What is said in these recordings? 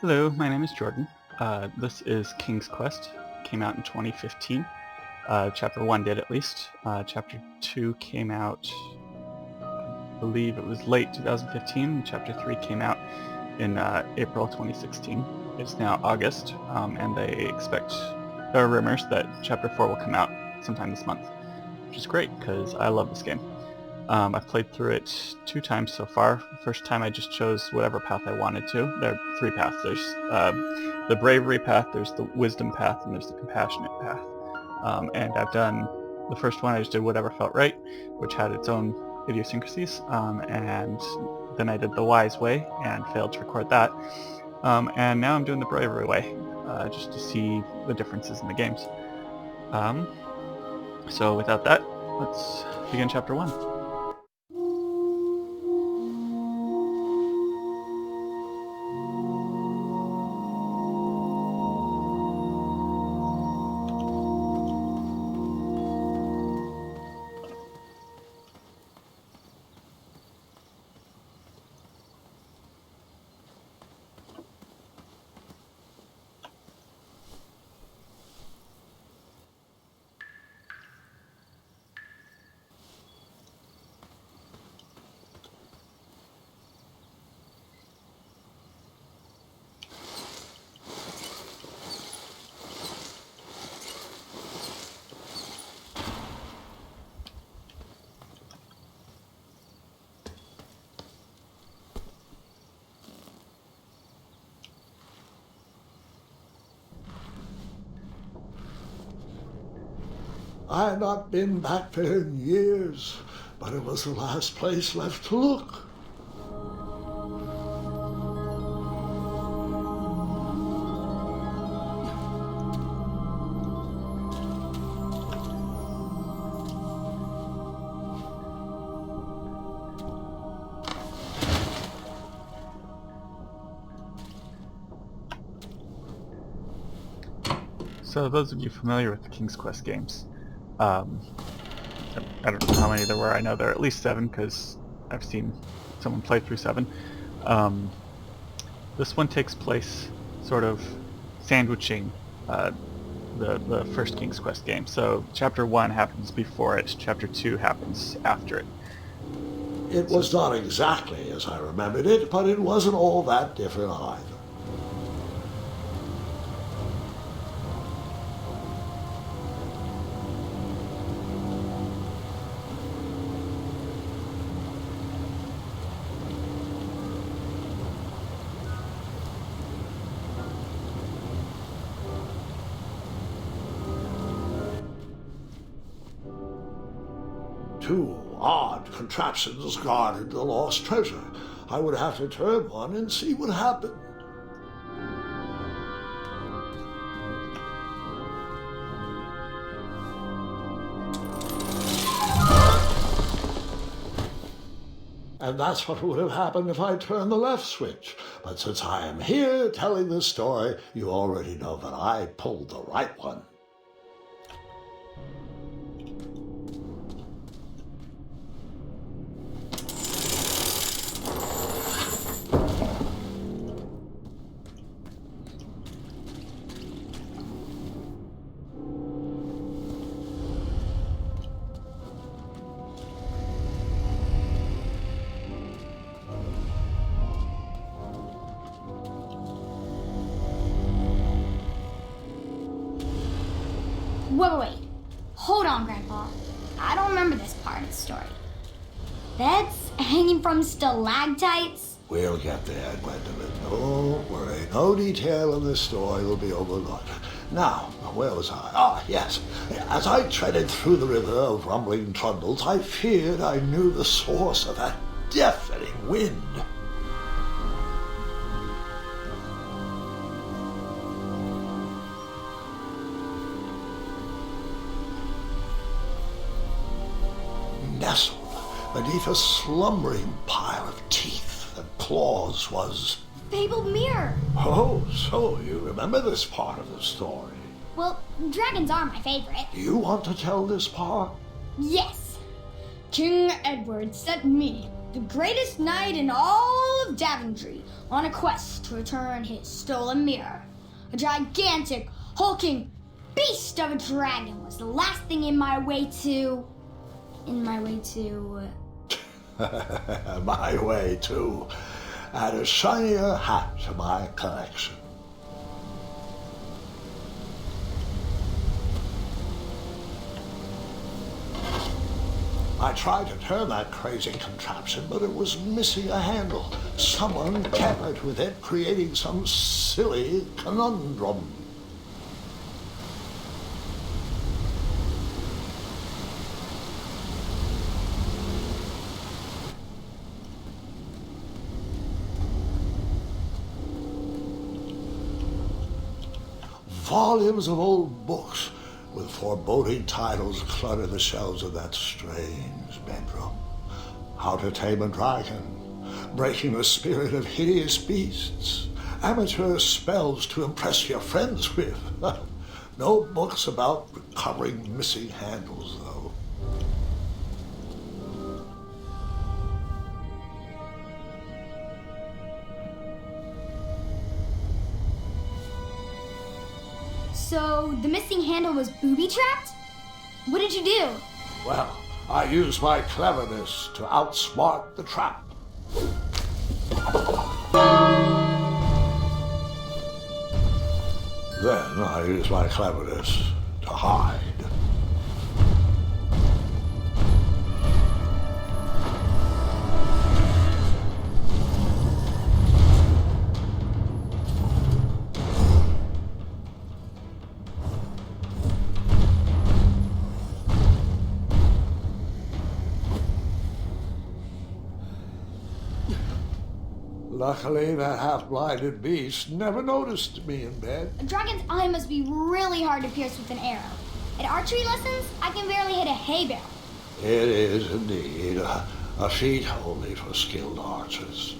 Hello, my name is Jordan. This is King's Quest. Came out in 2015. Chapter 1 did at least. Chapter 2 came out, I believe it was late 2015. Chapter 3 came out in April 2016. It's now August, and there are rumors that Chapter 4 will come out sometime this month, which is great because I love this game. I've played through it 2 times so far. The first time I just chose whatever path I wanted to. There are 3 paths. There's the Bravery path, there's the Wisdom path, and there's the Compassionate path. And I've done the first one, I just did whatever felt right, which had its own idiosyncrasies. And then I did the Wise way and failed to record that. And now I'm doing the Bravery way, just to see the differences in the games. So without that, let's begin Chapter 1. I had not been back there in years, but it was the last place left to look. So those of you familiar with the King's Quest games, I don't know how many there were. I know there are at least 7 because I've seen someone play through 7. This one takes place sort of sandwiching the first King's Quest game. So Chapter 1 happens before it, Chapter 2 happens after it. It was not exactly as I remembered it, but it wasn't all that different either. Two odd contraptions guarded the lost treasure. I would have to turn one and see what happened. And that's what would have happened if I turned the left switch. But since I am here telling this story, you already know that I pulled the right one. Wait. Hold on, Grandpa. I don't remember this part of the story. Beds hanging from stalactites? We'll get there, Gwendolyn. Don't worry. No detail in this story will be overlooked. Now, where was I? Ah, yes. As I treaded through the river of rumbling trundles, I feared I knew the source of that deafening wind. Nestled beneath a slumbering pile of teeth and claws was... Fabled mirror. Oh, so you remember this part of the story. Well, dragons are my favorite. Do you want to tell this part? Yes. King Edward sent me, the greatest knight in all of Daventry, on a quest to return his stolen mirror. A gigantic, hulking beast of a dragon was the last thing in my way to... My way, too. Add a shinier hat to my collection. I tried to turn that crazy contraption, but it was missing a handle. Someone tampered with it, creating some silly conundrum. Volumes of old books with foreboding titles clutter the shelves of that strange bedroom. How to Tame a Dragon, Breaking the Spirit of Hideous Beasts, Amateur Spells to Impress Your Friends with. No books about recovering missing handles, though. So, the missing handle was booby-trapped? What did you do? Well, I used my cleverness to outsmart the trap. Then I used my cleverness to hide. Luckily, that half-blinded beast never noticed me in bed. A dragon's eye must be really hard to pierce with an arrow. At archery lessons, I can barely hit a hay bale. It is indeed a feat only for skilled archers.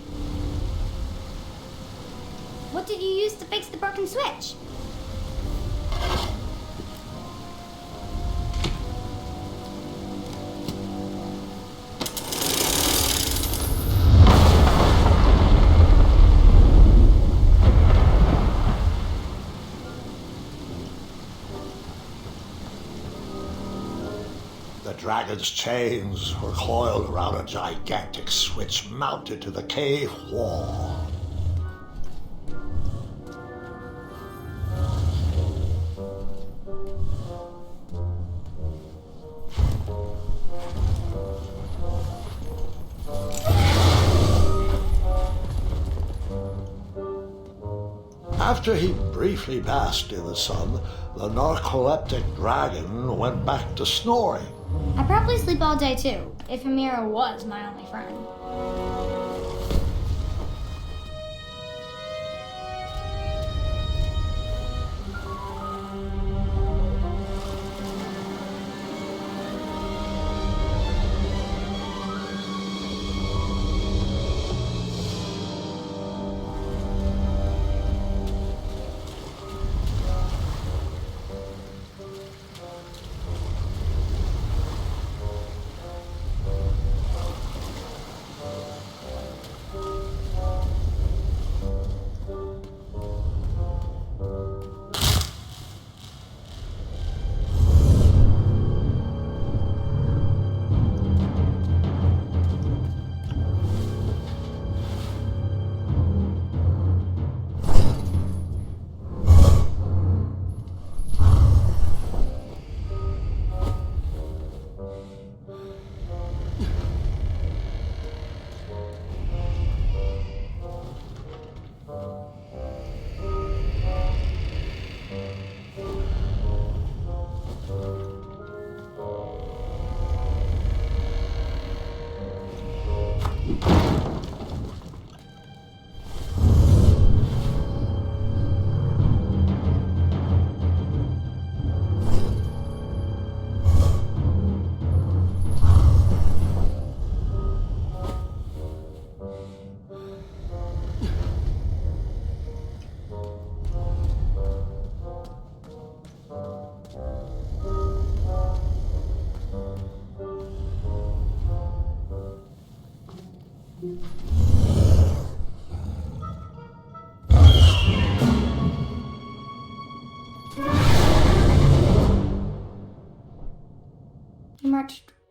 What did you use to fix the broken switch? The dragon's chains were coiled around a gigantic switch mounted to the cave wall. After he briefly basked in the sun, the narcoleptic dragon went back to snoring. I probably sleep all day too, if a mirror was my only friend.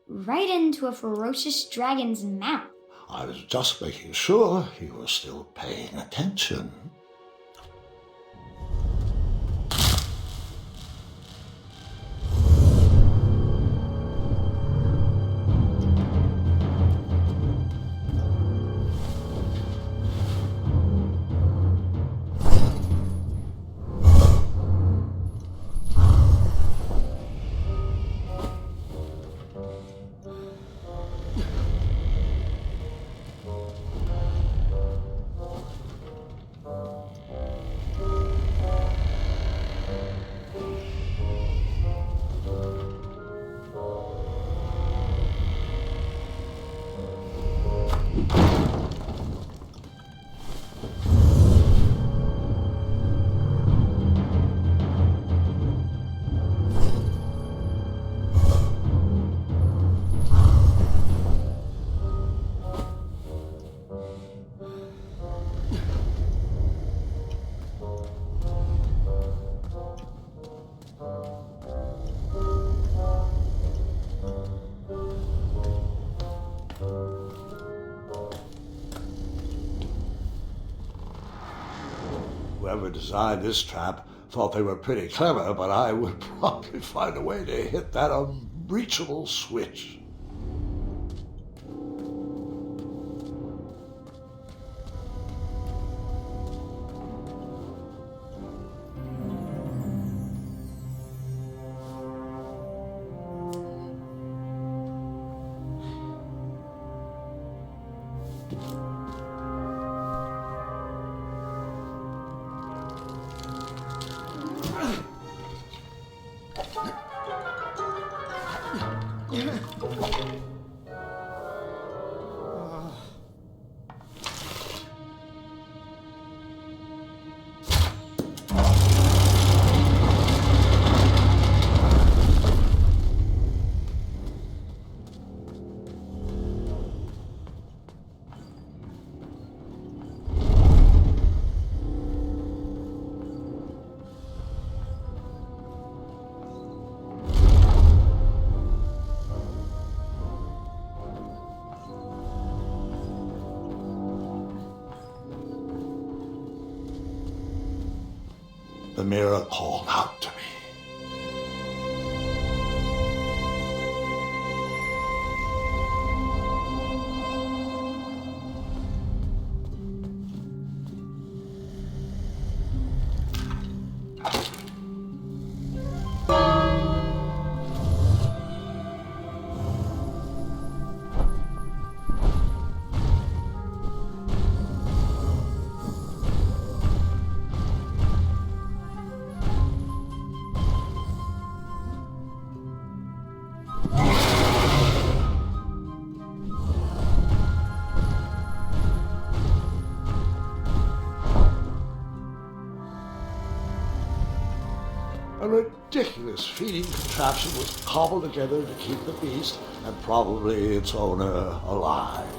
right into a ferocious dragon's mouth. I was just making sure you were still paying attention. Whoever designed this trap thought they were pretty clever, but I would probably find a way to hit that unreachable switch. The mirror called out to me. A ridiculous feeding contraption was cobbled together to keep the beast and probably its owner alive.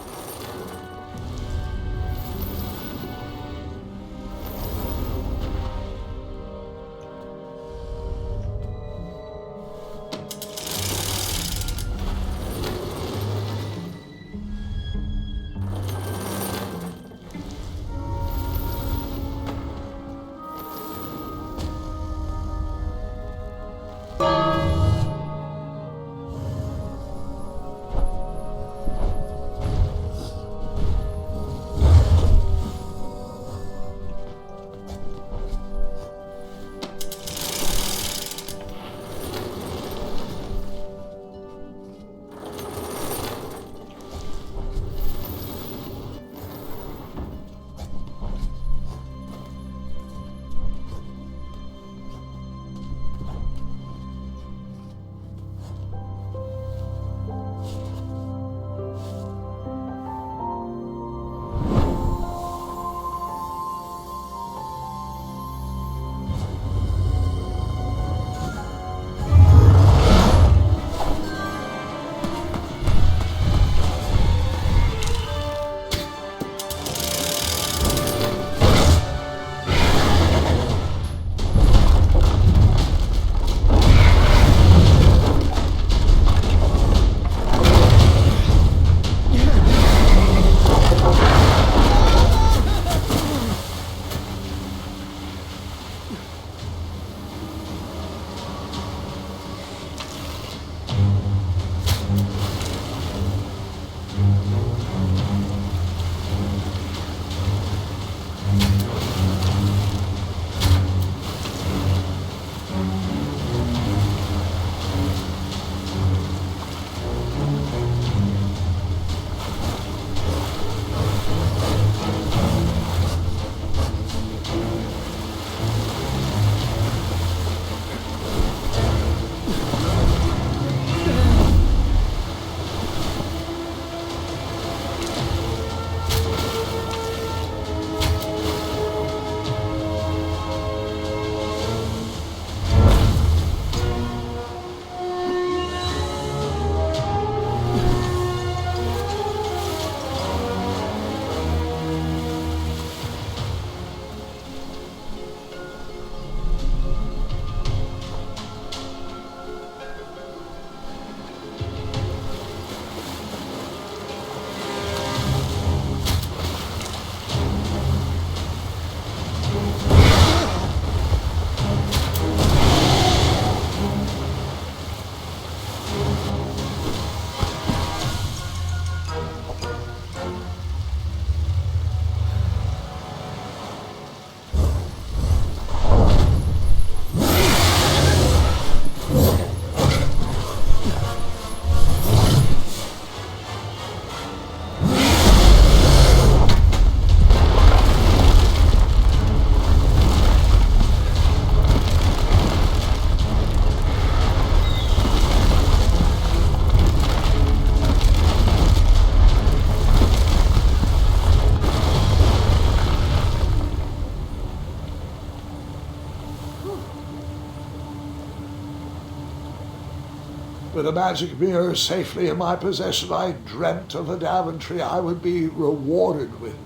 With a magic mirror safely in my possession, I dreamt of a Daventry I would be rewarded with,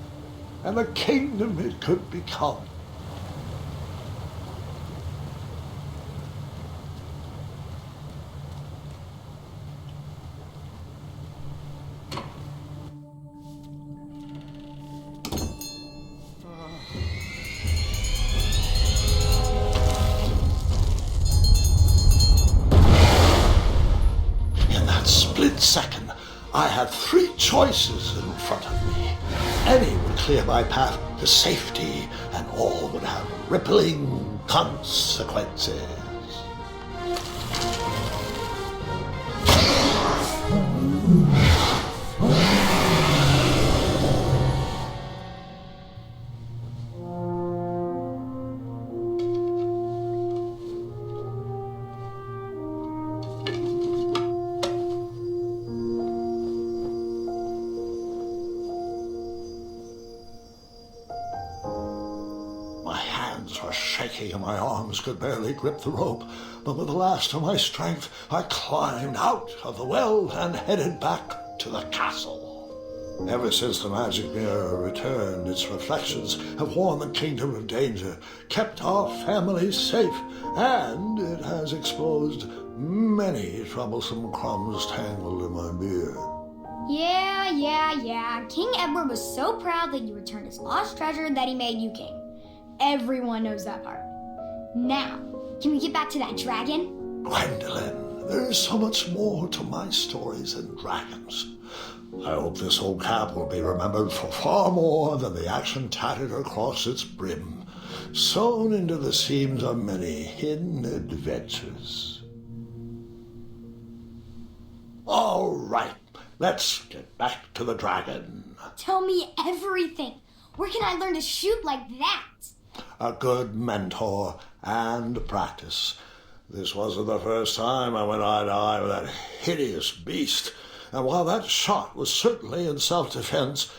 and the kingdom it could become. Split second, I had three choices in front of me. Any would clear my path to safety, and all would have rippling consequences. Shaking and my arms could barely grip the rope, but with the last of my strength I climbed out of the well and headed back to the castle. Ever since the magic mirror returned, its reflections have warned the kingdom of danger, kept our family safe, and it has exposed many troublesome crumbs tangled in my beard. Yeah. King Edward was so proud that you returned his lost treasure that he made you king. Everyone knows that part. Now, can we get back to that dragon? Gwendolyn, there is so much more to my stories than dragons. I hope this old cap will be remembered for far more than the action tattered across its brim, sewn into the seams of many hidden adventures. All right, let's get back to the dragon. Tell me everything. Where can I learn to shoot like that? A good mentor and practice. This wasn't the first time I went eye to eye with that hideous beast, and while that shot was certainly in self-defense,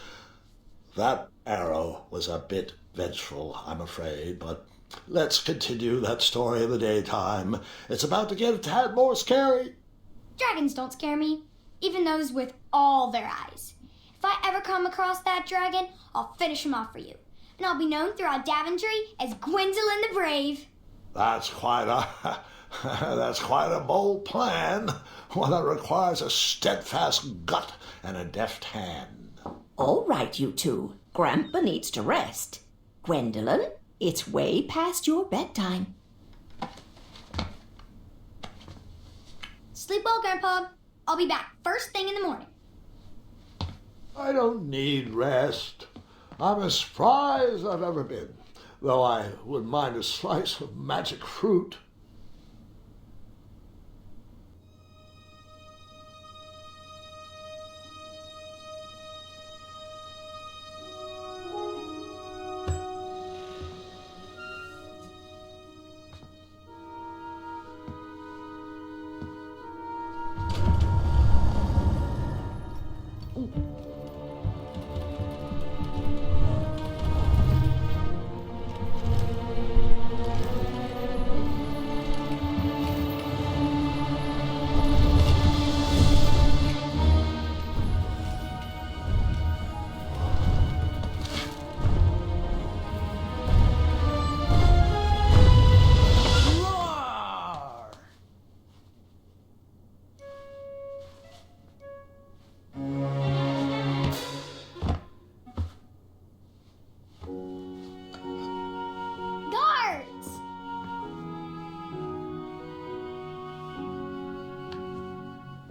that arrow was a bit vengeful, I'm afraid, but let's continue that story in the daytime. It's about to get a tad more scary. Dragons don't scare me, even those with all their eyes. If I ever come across that dragon, I'll finish him off for you. And I'll be known throughout Daventry as Gwendolyn the Brave. That's quite a bold plan, one that requires a steadfast gut and a deft hand. All right, you two. Grandpa needs to rest. Gwendolyn, it's way past your bedtime. Sleep well, Grandpa. I'll be back first thing in the morning. I don't need rest. I'm as spry as I've ever been, though I wouldn't mind a slice of magic fruit.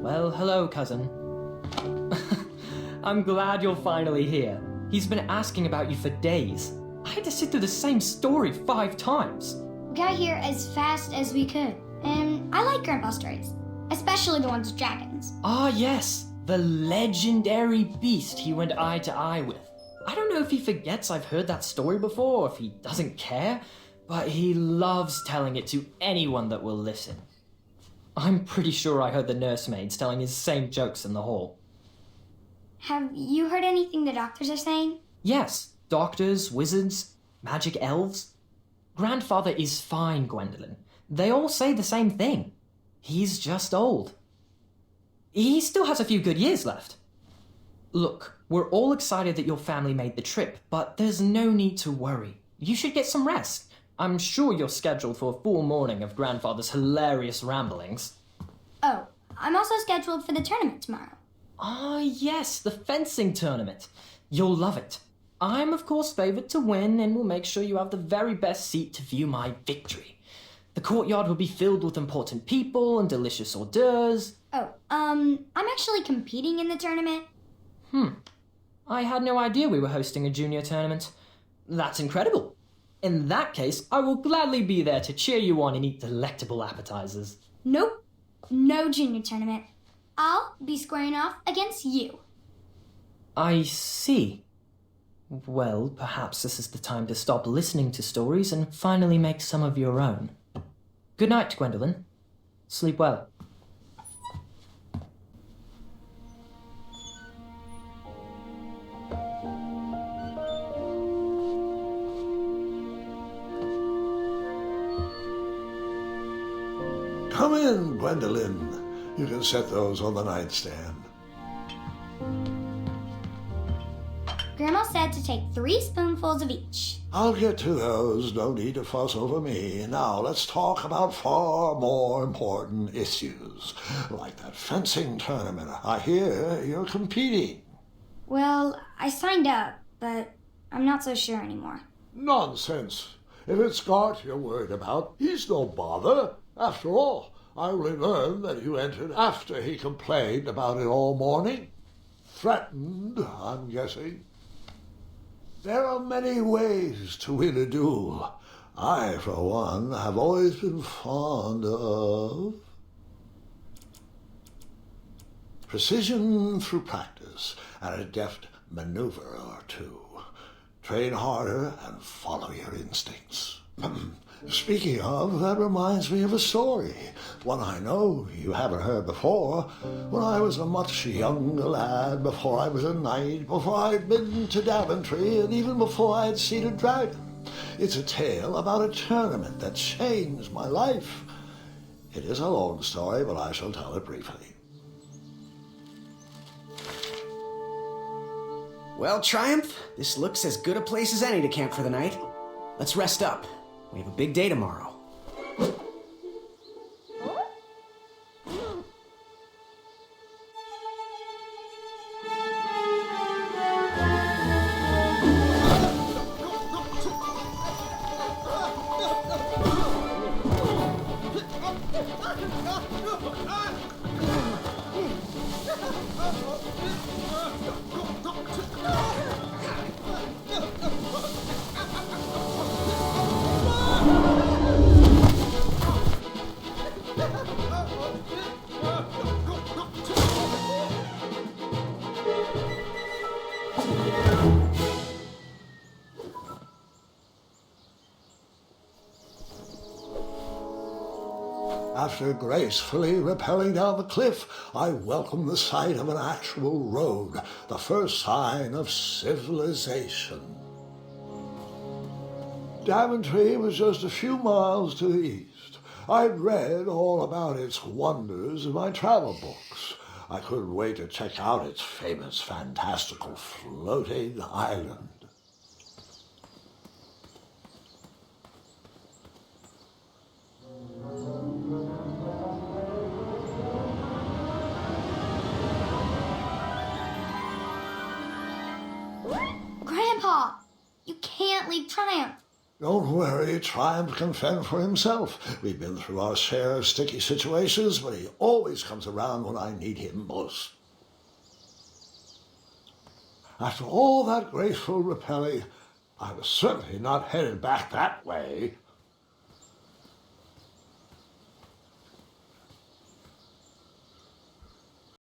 Well, hello, cousin. I'm glad you're finally here. He's been asking about you for days. I had to sit through the same story 5 times. We got here as fast as we could. And I like Grandpa's stories, especially the ones with dragons. Ah, yes. The legendary beast he went eye to eye with. I don't know if he forgets I've heard that story before, or if he doesn't care, but he loves telling it to anyone that will listen. I'm pretty sure I heard the nursemaids telling his same jokes in the hall. Have you heard anything the doctors are saying? Yes, doctors, wizards, magic elves. Grandfather is fine, Gwendolyn. They all say the same thing. He's just old. He still has a few good years left. Look, we're all excited that your family made the trip, but there's no need to worry. You should get some rest. I'm sure you're scheduled for a full morning of Grandfather's hilarious ramblings. Oh, I'm also scheduled for the tournament tomorrow. Ah, yes, the fencing tournament. You'll love it. I'm, of course, favored to win and will make sure you have the very best seat to view my victory. The courtyard will be filled with important people and delicious hors d'oeuvres. Oh, I'm actually competing in the tournament. I had no idea we were hosting a junior tournament. That's incredible. In that case, I will gladly be there to cheer you on and eat delectable appetizers. Nope, no junior tournament. I'll be squaring off against you. I see. Well, perhaps this is the time to stop listening to stories and finally make some of your own. Good night, Gwendolyn. Sleep well. Come in, Gwendolyn. You can set those on the nightstand. Grandma said to take 3 spoonfuls of each. I'll get to those. No need to fuss over me. Now let's talk about far more important issues, like that fencing tournament. I hear you're competing. Well, I signed up, but I'm not so sure anymore. Nonsense. If it's Scott you're worried about, he's no bother. After all, I only learned that you entered after he complained about it all morning. Threatened, I'm guessing. There are many ways to win a duel. I, for one, have always been fond of precision through practice and a deft maneuver or two. Train harder and follow your instincts. Speaking of, that reminds me of a story, one I know you haven't heard before. When I was a much younger lad, before I was a knight, before I'd been to Daventry, and even before I'd seen a dragon. It's a tale about a tournament that changed my life. It is a long story, but I shall tell it briefly. Well, Triumph, this looks as good a place as any to camp for the night. Let's rest up. We have a big day tomorrow. After gracefully rappelling down the cliff, I welcomed the sight of an actual road, the first sign of civilization. Daventry was just a few miles to the east. I'd read all about its wonders in my travel books. I couldn't wait to check out its famous, fantastical floating island. Grandpa, you can't leave Triumph. Don't worry, Triumph can fend for himself. We've been through our share of sticky situations, but he always comes around when I need him most. After all that graceful rappelling, I was certainly not headed back that way.